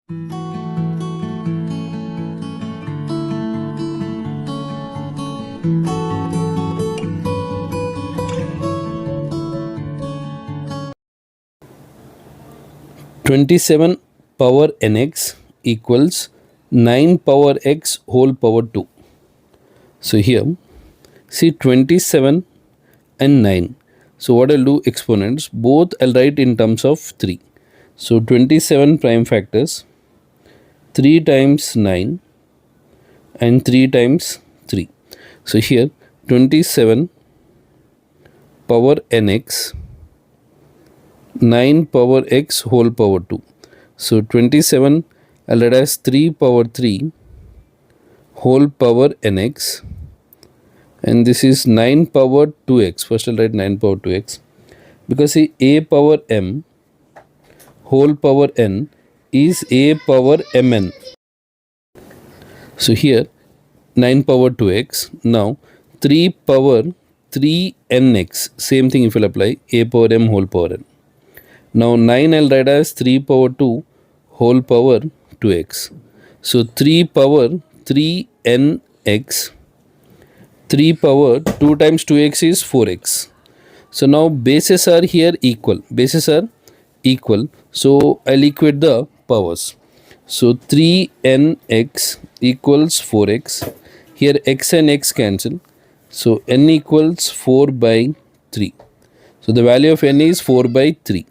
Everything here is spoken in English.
27 power nx equals 9 power x whole power 2. So here, see 27 and 9. So what I'll do, exponents, both I'll write in terms of 3. So 27 prime factors, 3 times 9 and 3 times 3. So here 27 power nx, 9 power x whole power 2. So 27 I'll write as 3 power 3 whole power nx, and this is 9 power 2x. First I'll write 9 power 2x, because see a power m whole power n is a power mn. So here 9 power 2x. Now 3 power 3nx, same thing if you'll apply a power m whole power n. Now 9 I'll write as 3 power 2 whole power 2x. So 3 power 3nx, 3 power 2 times 2x is 4x. So now bases are here equal. Bases are equal. So I'll equate the powers. So 3nx equals 4x. Here x and x cancel. So n equals 4 by 3. So the value of n is 4 by 3.